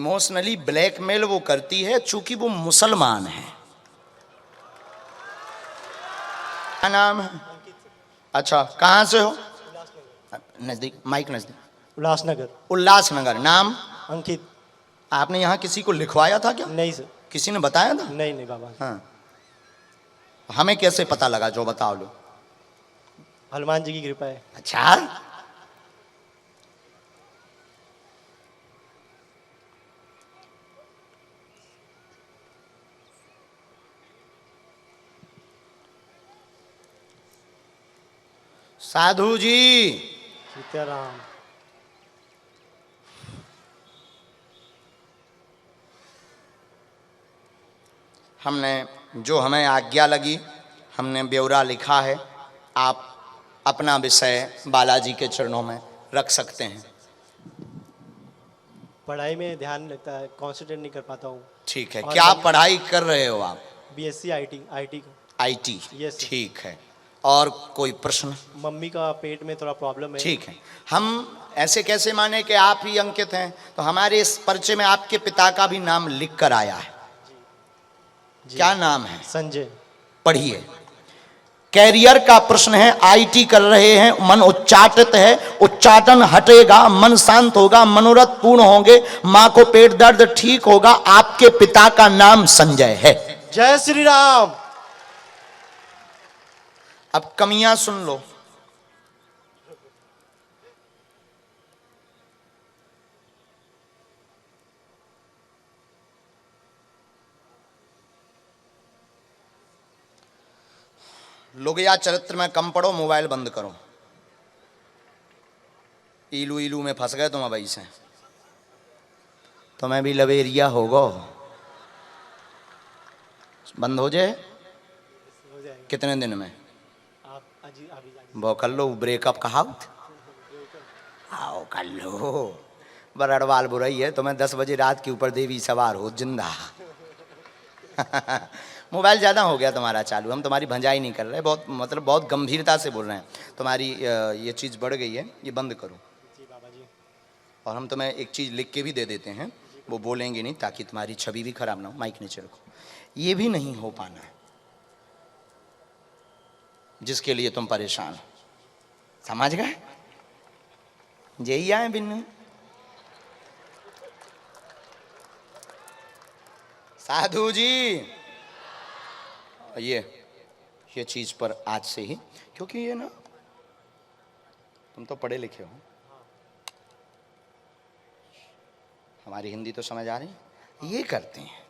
Emotionally blackmail वो करती है चूंकि वो मुसलमान है। क्या नाम है? अच्छा, कहाँ से हो? नजदीक, माइक नजदीक। उल्लासनगर। उल्लासनगर। नाम? अंकित। आपने यहाँ किसी को लिखवाया था क्या? नहीं सर। किसी ने बताया था? नहीं नहीं बाबा। हाँ, हमें कैसे पता लगा? जो बताओ लो। हनुमान जी की कृपा है। अच्छा, साधु जी। सीताराम। हमने जो हमें आज्ञा लगी हमने ब्यौरा लिखा है। आप अपना विषय बालाजी के चरणों में रख सकते हैं। पढ़ाई में ध्यान लगता है, कॉन्सेंट्रेट नहीं कर पाता हूँ। ठीक है। क्या पढ़ाई कर रहे हो आप? बीएससी आईटी का। आईटी। यस। ठीक है। और कोई प्रश्न? मम्मी का पेट में थोड़ा प्रॉब्लम है। ठीक है। हम ऐसे कैसे माने कि आप ही अंकित हैं? तो हमारे इस पर्चे में आपके पिता का भी नाम लिख कर आया है। जी। क्या नाम है? संजय। पढ़िए। कैरियर का प्रश्न है। आईटी कर रहे हैं, मन उच्चाटित है, उच्चाटन हटेगा, मन शांत होगा, मनोरथ पूर्ण होंगे, मां को पेट दर्द ठीक होगा। आपके पिता का नाम संजय है। जय श्री राम। अब कमियां सुन लो। लोगिया चरित्र में कम पढ़ो, मोबाइल बंद करो। इलू इलू में फंस गए तुम अभी से। तुम्हें भी लवेरिया होगो। बंद हो जाए कितने दिन में? वो कर लो ब्रेकअप कहा आओ कर लो। बरड़वाल बुराई है तुम्हें। 10 बजे रात के ऊपर देवी सवार हो जिंदा। मोबाइल ज़्यादा हो गया तुम्हारा चालू। हम तुम्हारी भंजाई नहीं कर रहे, बहुत मतलब बहुत गंभीरता से बोल रहे हैं। तुम्हारी ये चीज़ बढ़ गई है, ये बंद करो। जी बाबा जी। और हम तुम्हें एक चीज़ लिख के भी दे देते हैं, वो बोलेंगे नहीं ताकि तुम्हारी छवि भी खराब ना हो। माइक नीचे रखो। ये भी नहीं हो पाना है जिसके लिए तुम परेशान हो। समझ गए? यही आए बिन्नू। साधु जी ये चीज पर आज से ही, क्योंकि ये ना तुम तो पढ़े लिखे हो, हमारी हिंदी तो समझ आ रही। ये करते हैं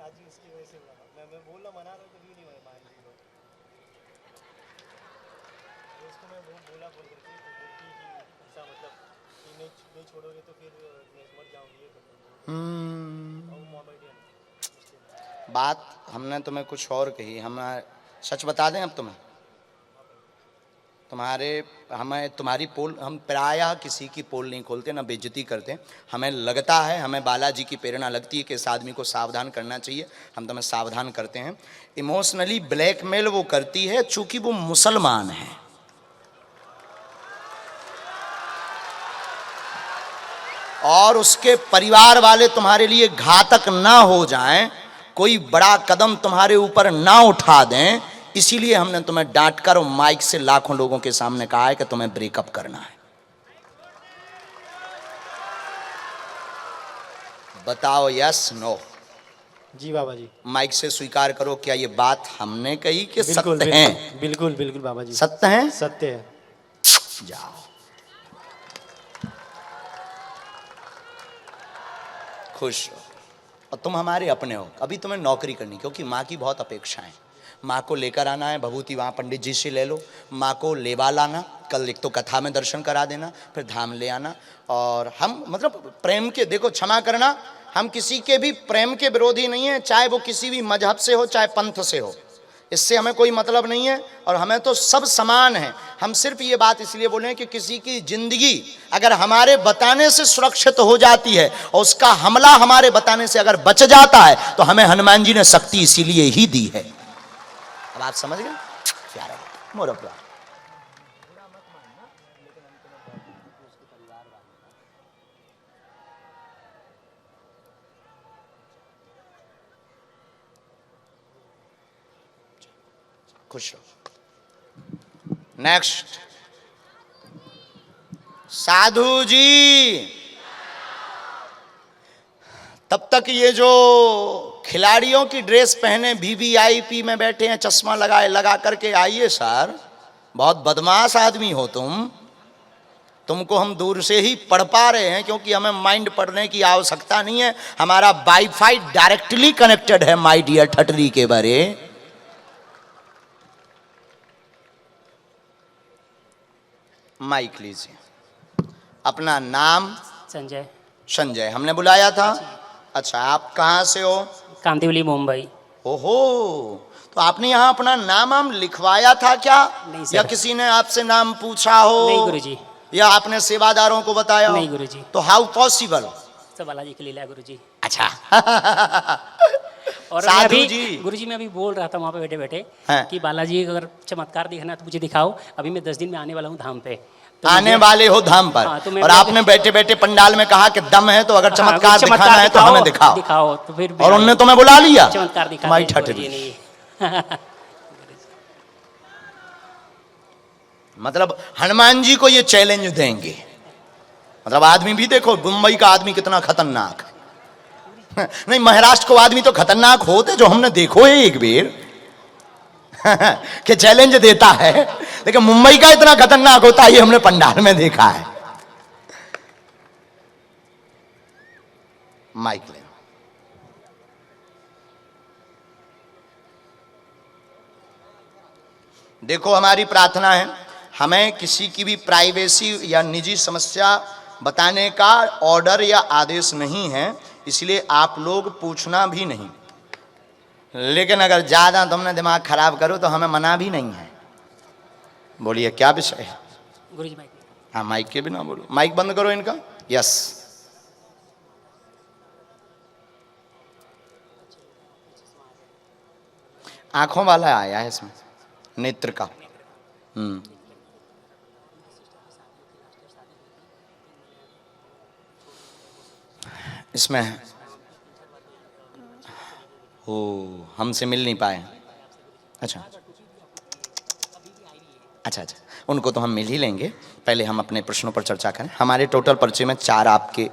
आज ही उसकी वजह से मैं बोलना मना रहा तो भी नहीं मान रही वो। उसको मैं बोला बोल करके बोलती कि ऐसा मतलब कि नहीं छोड़ोगे तो फिर मैं मर जाऊंगी ये कर बात हमने तुम्हें कुछ और कही। हम सच बता दें अब तुम्हें, हमें तुम्हारी पोल, हम प्रायः किसी की पोल नहीं खोलते, ना बेइज्जती करते। हमें लगता है, हमें बालाजी की प्रेरणा लगती है कि इस आदमी को सावधान करना चाहिए, हम तुम्हें सावधान करते हैं। इमोशनली ब्लैकमेल वो करती है चूंकि वो मुसलमान है। और उसके परिवार वाले तुम्हारे लिए घातक ना हो जाएं, कोई बड़ा कदम तुम्हारे ऊपर ना उठा दें, इसीलिए हमने तुम्हें डांटकर और माइक से लाखों लोगों के सामने कहा है कि तुम्हें ब्रेकअप करना है। बताओ यस नो? जी बाबा जी। माइक से स्वीकार करो, क्या ये बात हमने कही कि बिल्कुल, सत्य है? बिल्कुल बिल्कुल बाबा जी, सत्य है। सत्य है। जाओ। खुश हो और तुम हमारे अपने हो। अभी तुम्हें नौकरी करनी, क्योंकि माँ की बहुत अपेक्षाएं। माँ को लेकर आना है, भभूति वहाँ पंडित जी से ले लो, माँ को लेवा लाना, कल एक तो कथा में दर्शन करा देना, फिर धाम ले आना। और हम मतलब प्रेम के, देखो क्षमा करना, हम किसी के भी प्रेम के विरोधी नहीं है, चाहे वो किसी भी मजहब से हो, चाहे पंथ से हो, इससे हमें कोई मतलब नहीं है। और हमें तो सब समान है। हम सिर्फ ये बात इसलिए बोले हैं कि किसी की जिंदगी अगर हमारे बताने से सुरक्षित हो जाती है और उसका हमला हमारे बताने से अगर बच जाता है, तो हमें हनुमान जी ने शक्ति इसीलिए ही दी है। अब आप समझ गए? प्यारा मोरा प्यार। खुश रहो। नेक्स्ट, साधु जी। तब तक ये जो खिलाड़ियों की ड्रेस पहने वीवीआईपी में बैठे हैं, चश्मा लगाए लगा करके, आइए सर, बहुत बदमाश आदमी हो तुमको हम दूर से ही पढ़ पा रहे हैं, क्योंकि हमें माइंड पढ़ने की आवश्यकता नहीं है, हमारा वाईफाई डायरेक्टली कनेक्टेड है माय डियर ठटरी के बारे। माइक लीजिए। अपना नाम? संजय। संजय, हमने बुलाया था। अच्छा, आप कहाँ से हो? कांदिवली, मुंबई। ओहो, तो आपने यहाँ अपना नाम लिखवाया था क्या? नहीं सर। या किसी ने आपसे नाम पूछा हो? नहीं गुरुजी। या आपने सेवादारों को बताया हो? नहीं गुरुजी। तो हाउ पॉसिबल? सब बालाजी के लीला गुरुजी। अच्छा। और साधु मैं अभी जी। गुरुजी मैं अभी बोल रहा था वहाँ पे बैठे बैठे हाँ। कि बालाजी अगर चमत्कार दिखना तो मुझे दिखाओ, अभी मैं 10 दिन में आने वाला हूँ धाम पे। तो आने वाले हो धाम पर। हाँ, तो और आपने बैठे बैठे पंडाल में कहा कि दम है तो अगर चमत्कार दिखाना है तो हमें दिखाओ। दिखाओ तो फिर और उनने तुम्हें बुला लिया? चमत्कार दिखा माई दें, ठटरी। गुरुजी नहीं। मतलब हनुमान जी को ये चैलेंज देंगे। मतलब आदमी भी देखो, मुंबई का आदमी कितना खतरनाक है। नहीं, महाराष्ट्र को आदमी तो खतरनाक होते जो हमने देखो है एक बेर कि चैलेंज देता है, लेकिन मुंबई का इतना खतरनाक होता है ये हमने पंडाल में देखा है। माइक ले। देखो, हमारी प्रार्थना है, हमें किसी की भी प्राइवेसी या निजी समस्या बताने का ऑर्डर या आदेश नहीं है, इसलिए आप लोग पूछना भी नहीं। लेकिन अगर ज़्यादा तुमने दिमाग खराब करो तो हमें मना भी नहीं है। बोलिए क्या विषय है? गुरुजी माइक। हाँ, माइक के बिना बोलो। माइक बंद करो इनका। यस। आंखों वाला आया है इसमें, नेत्र का। इसमें हो, हमसे मिल नहीं पाए। अच्छा अच्छा अच्छा, उनको तो हम मिल ही लेंगे। पहले हम अपने प्रश्नों पर चर्चा करें। हमारे टोटल पर्चे में 4 आपके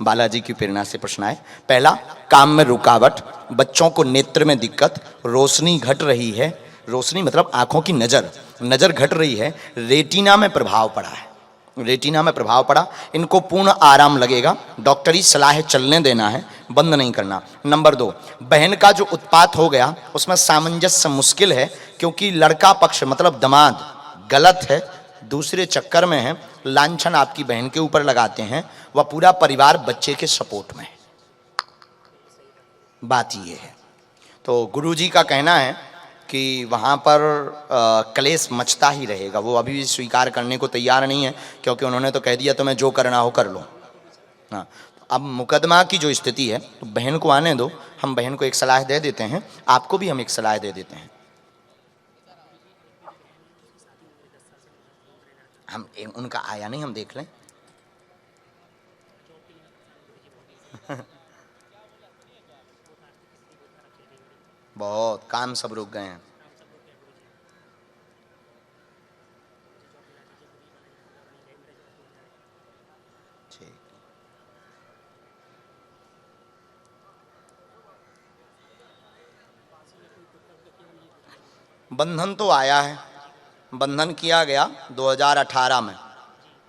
बालाजी की प्रेरणा से प्रश्न आए। पहला, काम में रुकावट, बच्चों को नेत्र में दिक्कत, रोशनी घट रही है, रोशनी मतलब आंखों की नज़र घट रही है, रेटिना में प्रभाव पड़ा है, रेटिना में प्रभाव पड़ा, इनको पूर्ण आराम लगेगा, डॉक्टरी सलाह है चलने देना है, बंद नहीं करना। नंबर 2, बहन का जो उत्पात हो गया उसमें सामंजस्य मुश्किल है, क्योंकि लड़का पक्ष मतलब दामाद गलत है, दूसरे चक्कर में है, लांछन आपकी बहन के ऊपर लगाते हैं, वह पूरा परिवार बच्चे के सपोर्ट में है। बात ये है। तो गुरुजी का कहना है कि वहाँ पर क्लेश मचता ही रहेगा। वो अभी भी स्वीकार करने को तैयार नहीं है, क्योंकि उन्होंने तो कह दिया तुम्हें जो करना हो कर लो। हाँ, अब मुकदमा की जो स्थिति है, तो बहन को आने दो। हम बहन को एक सलाह दे देते हैं, आपको भी हम एक सलाह दे देते हैं। हम उनका आया नहीं, हम देख लें। बहुत काम सब रुक गए हैं। ठीक, बंधन तो आया है, बंधन किया गया 2018 में,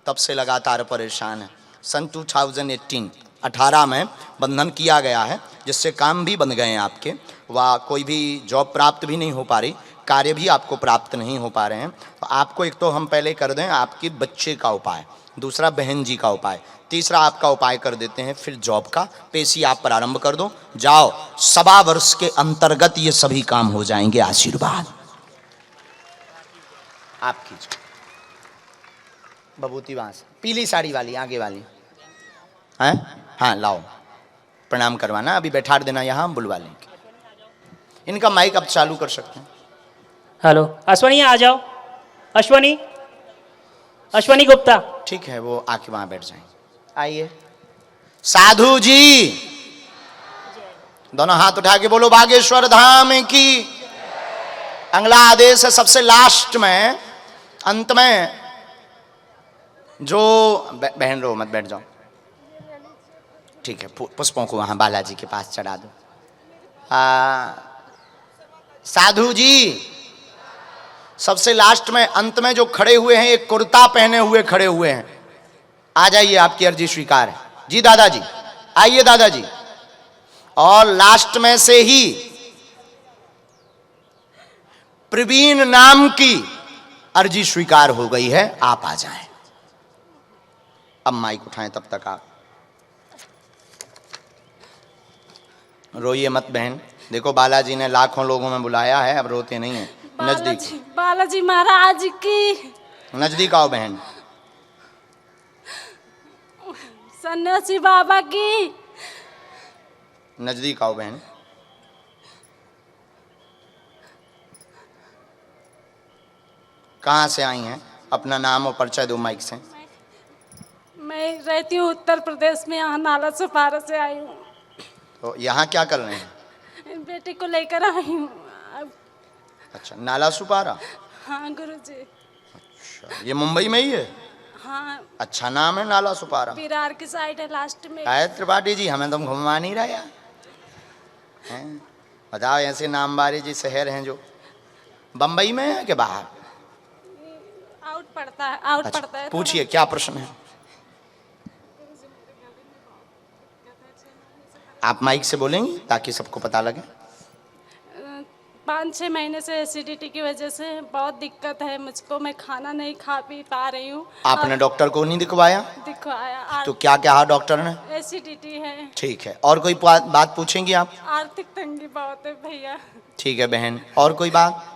तब से लगातार परेशान है। सन 2018 में बंधन किया गया है, जिससे काम भी बन गए हैं आपके, व कोई भी जॉब प्राप्त भी नहीं हो पा रही, कार्य भी आपको प्राप्त नहीं हो पा रहे हैं। तो आपको एक तो हम पहले कर दें आपके बच्चे का उपाय, दूसरा बहन जी का उपाय, तीसरा आपका उपाय कर देते हैं, फिर जॉब का पेशी आप प्रारंभ कर दो। जाओ, 1.25 वर्ष के अंतर्गत ये सभी काम हो जाएंगे। आशीर्वाद आप कीजिए। बबूती वहाँ से, पीली साड़ी वाली आगे वाली हैं? हाँ लाओ, प्रणाम करवाना, अभी बैठा देना यहाँ, हम बुलवा लेंगे। इनका माइक अब चालू कर सकते हैं। हेलो अश्वनी, आ जाओ। अश्वनी, अश्वनी गुप्ता। ठीक है, वो आके वहाँ बैठ जाएंगे। आइए। साधु जी, दोनों हाथ उठा के बोलो बागेश्वर धाम की। अगला आदेश है सबसे लास्ट में, अंत में जो बहन रो मत, बैठ जाओ, ठीक है। पुष्पों को वहां बालाजी के पास चढ़ा दो। साधु जी सबसे लास्ट में, अंत में जो खड़े हुए हैं, एक कुर्ता पहने हुए खड़े हुए हैं, आ जाइए, आपकी अर्जी स्वीकार है जी। दादाजी आइए दादाजी। और लास्ट में से ही प्रवीण नाम की अर्जी स्वीकार हो गई है, आप आ जाएं। अब माइक उठाएं, तब तक आप रोइए मत बहन। देखो बालाजी ने लाखों लोगों में बुलाया है, अब रोते नहीं है। नजदीक बालाजी महाराज की, नजदीक आओ बहन। सन्यासी बाबा की, नजदीक आओ बहन। कहाँ से आई हैं? अपना नाम और परिचय दो माइक से। मैं रहती हूँ उत्तर प्रदेश में, यहाँ नाला सुपारा से आई हूँ। तो यहाँ क्या कर रहे हैं? बेटे को लेकर आई हूँ। अच्छा, नाला सुपारा। हाँ गुरुजी। अच्छा, ये मुंबई में ही है? हाँ। अच्छा नाम है नाला सुपारा। विरार की साइड है लास्ट में। आए त्रिपाठी जी, हमें तुम घुमा नहीं रहा यार हैं? बताओ, ऐसे नाम वाले जी शहर हैं जो बम्बई में है कि बाहर? आउट पड़ता है, आउट अच्छा, पड़ता है। पूछिए क्या प्रश्न है? आप माइक से बोलेंगी ताकि सबको पता लगे। 5-6 महीने से एसिडिटी की वजह से बहुत दिक्कत है मुझको, मैं खाना नहीं खा पी पा रही हूँ। आपने डॉक्टर को नहीं दिखवाया? दिखवाया। तो क्या कहा डॉक्टर ने? एसिडिटी है। ठीक है, और कोई बात पूछेंगी आप? आर्थिक तंगी बहुत है भैया। ठीक है बहन, और कोई बात?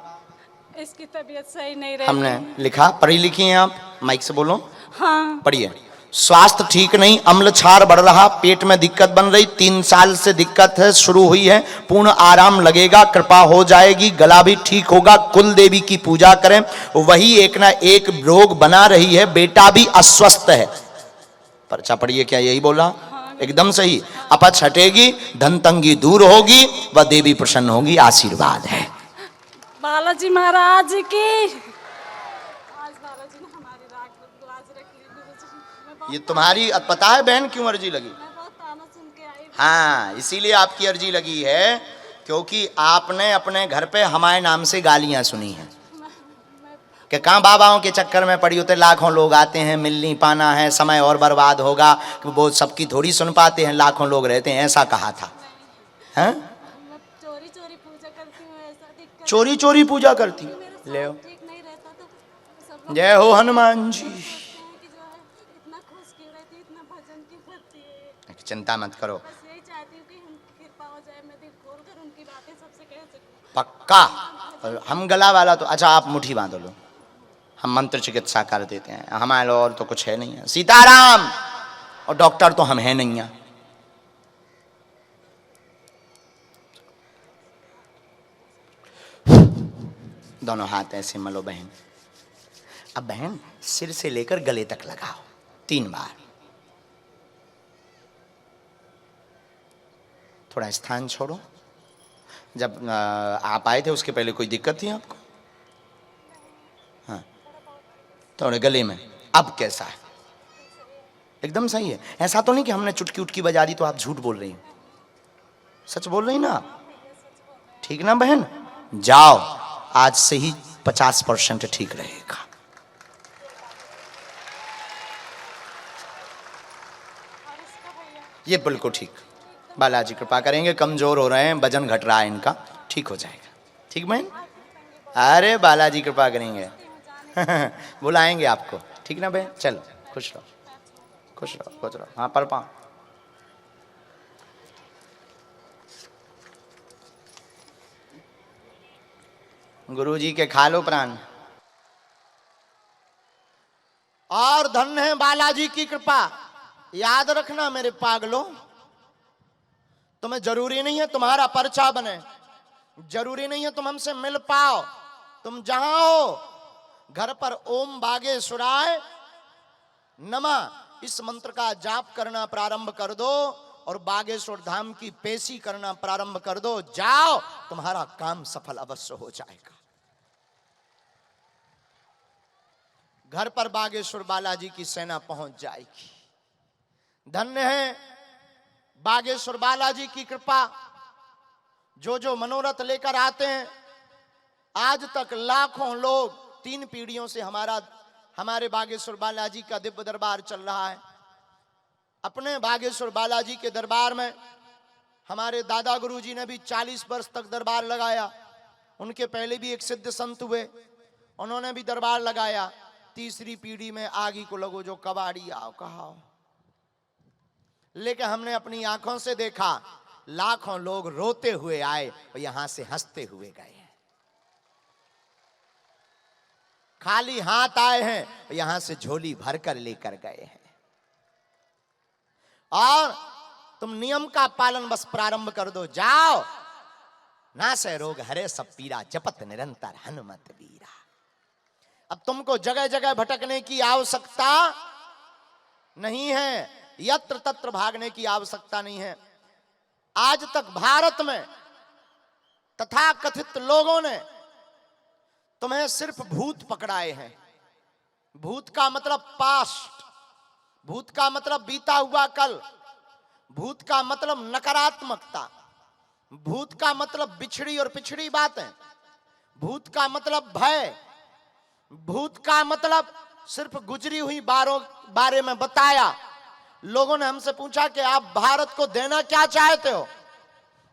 इसकी तबीयत सही नहीं रही। हमने लिखा, पढ़ी लिखी हैं आप? माइक से बोलो। हाँ। पढ़िए। स्वास्थ्य ठीक नहीं, अम्ल क्षार बढ़ रहा, पेट में दिक्कत बन रही, 3 साल से दिक्कत है, शुरू हुई है, पूर्ण आराम लगेगा, कृपा हो जाएगी, गला भी ठीक होगा, कुल देवी की पूजा करें, वही एक ना एक रोग बना रही है, बेटा भी अस्वस्थ है। पर्चा पढ़िए, क्या यही बोला? एकदम सही। अपच हटेगी, धन तंगी दूर होगी, वह देवी प्रसन्न होगी, आशीर्वाद है। बालाजी महाराज की। आज बालाजी ने हमारी लाज रख ली गुरुजी। ये तुम्हारी पता है बहन क्यों अर्जी लगी? मैं बहुत ताना सुन के आई। हाँ, इसीलिए आपकी अर्जी लगी है, क्योंकि आपने अपने घर पे हमारे नाम से गालियां सुनी हैं कि कहाँ बाबाओं के चक्कर में पड़ी होते, लाखों लोग आते हैं, मिल नहीं पाना है, समय और बर्बाद होगा, वो सबकी थोड़ी सुन पाते हैं, लाखों लोग रहते हैं, ऐसा कहा था। हैं? मैं चोरी चोरी पूजा करती हूँ, ऐसा दिक्कत। चोरी चोरी पूजा करती ले ठीक नहीं रहता तो सब लोग जय हो हनुमान जी। कहते हैं कि जो है इतना खुश क्यों रहती है, इतना भजन क्यों करती है। चिंता मत करो, बस यही चाहती हूँ कि उनकी कृपा हो जाए, मैं दिल खोल कर उनकी बातें सबसे कह सकूँ। पक्का। और हम गला वाला तो अच्छा, आप मुट्ठी बांध लो, हम मंत्र चिकित्सा कर देते हैं, हमारे और तो कुछ है नहीं है। सीताराम। और डॉक्टर तो हम है नहीं है। दोनों हाथ ऐसे मलो बहन। अब बहन सिर से लेकर गले तक लगाओ 3 बार। थोड़ा स्थान छोड़ो। जब आप आए थे उसके पहले कोई दिक्कत थी आपको? हाँ, थोड़े गले में। अब कैसा है? एकदम सही है। ऐसा तो नहीं कि हमने चुटकी उटकी बजा दी तो आप झूठ बोल रही हो, सच बोल रही ना आप? ठीक ना बहन? जाओ, आज से ही 50% ठीक रहेगा। ये बिल्कुल ठीक। बालाजी कृपा करेंगे, कमजोर हो रहे हैं, वजन घट रहा है इनका, ठीक हो जाएगा। ठीक बहन? अरे बालाजी कृपा करेंगे बुलाएंगे आपको, ठीक ना बहन? चलो, खुश रहो, खुश रहो, खुश रहो। हाँ, पर पाओ। गुरु जी के खा लो प्राण। और धन्य है बालाजी की कृपा। याद रखना मेरे पागलों, तुम्हें जरूरी नहीं है तुम्हारा पर्चा बने, जरूरी नहीं है तुम हमसे मिल पाओ। तुम जहां हो घर पर ओम बागेश्वराय नमः इस मंत्र का जाप करना प्रारंभ कर दो और बागेश्वर धाम की पेशी करना प्रारंभ कर दो। जाओ, तुम्हारा काम सफल अवश्य हो जाएगा। घर पर बागेश्वर बालाजी की सेना पहुंच जाएगी। धन्य है बागेश्वर बालाजी की कृपा। जो जो मनोरथ लेकर आते हैं, आज तक लाखों लोग, 3 पीढ़ियों से हमारे बागेश्वर बालाजी का दिव्य दरबार चल रहा है। अपने बागेश्वर बालाजी के दरबार में हमारे दादा गुरुजी ने भी 40 वर्ष तक दरबार लगाया। उनके पहले भी एक सिद्ध संत हुए, उन्होंने भी दरबार लगाया। तीसरी पीढ़ी में आगी को लगो जो कबाड़ी आओ कहाओ। लेकिन हमने अपनी आंखों से देखा, लाखों लोग रोते हुए आए और यहां से हंसते हुए गए हैं। खाली हाथ आए हैं और यहां से झोली भरकर लेकर गए हैं। और तुम नियम का पालन बस प्रारंभ कर दो, जाओ। नासै रोग हरे सब पीरा, जपत निरंतर हनुमत वीरा। अब तुमको जगह जगह भटकने की आवश्यकता नहीं है, यत्र तत्र भागने की आवश्यकता नहीं है। आज तक भारत में तथाकथित लोगों ने तुम्हें सिर्फ भूत पकड़ाए हैं। भूत का मतलब पास्ट, भूत का मतलब बीता हुआ कल, भूत का मतलब नकारात्मकता, भूत का मतलब बिछड़ी और पिछड़ी बातें, भूत का मतलब भय, भूत का मतलब सिर्फ गुजरी हुई बारे में बताया। लोगों ने हमसे पूछा कि आप भारत को देना क्या चाहते हो?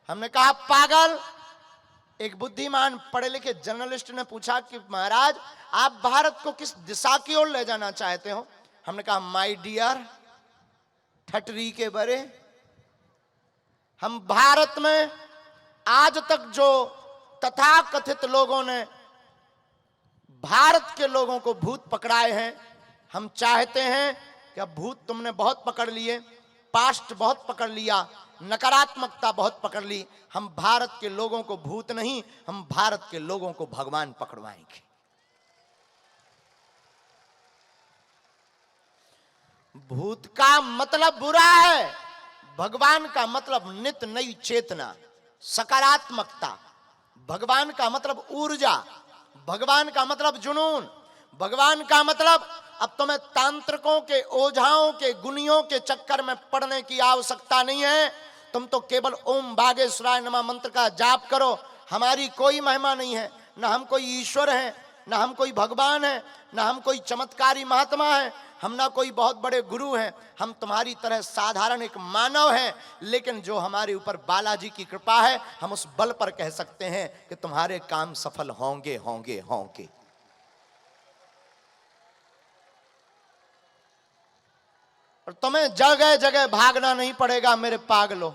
हमने कहा पागल। एक बुद्धिमान पढ़े लिखे जर्नलिस्ट ने पूछा कि महाराज आप भारत को किस दिशा की ओर ले जाना चाहते हो? हमने कहा माय डियर ठटरी के बरे, हम भारत में आज तक जो तथाकथित लोगों ने भारत के लोगों को भूत पकड़ाए हैं, हम चाहते हैं कि अब भूत तुमने बहुत पकड़ लिए, पास्ट बहुत पकड़ लिया, नकारात्मकता बहुत पकड़ ली। हम भारत के लोगों को भूत नहीं, हम भारत के लोगों को भगवान पकड़वाएंगे। भूत का मतलब बुरा है, भगवान का मतलब नित्य नई चेतना, सकारात्मकता। भगवान का मतलब ऊर्जा, भगवान का मतलब जुनून, भगवान का मतलब अब तुम्हें तांत्रिकों के, ओझाओं के, गुनियों के चक्कर में पड़ने की आवश्यकता नहीं है। तुम तो केवल ओम बागेश्वराय नमः मंत्र का जाप करो। हमारी कोई महिमा नहीं है, ना हम कोई ईश्वर हैं, ना हम कोई भगवान हैं, ना हम कोई चमत्कारी महात्मा हैं, हम ना कोई बहुत बड़े गुरु हैं। हम तुम्हारी तरह साधारण एक मानव हैं, लेकिन जो हमारे ऊपर बालाजी की कृपा है, हम उस बल पर कह सकते हैं कि तुम्हारे काम सफल होंगे होंगे होंगे। और तुम्हें जगह जगह भागना नहीं पड़ेगा मेरे पागलों।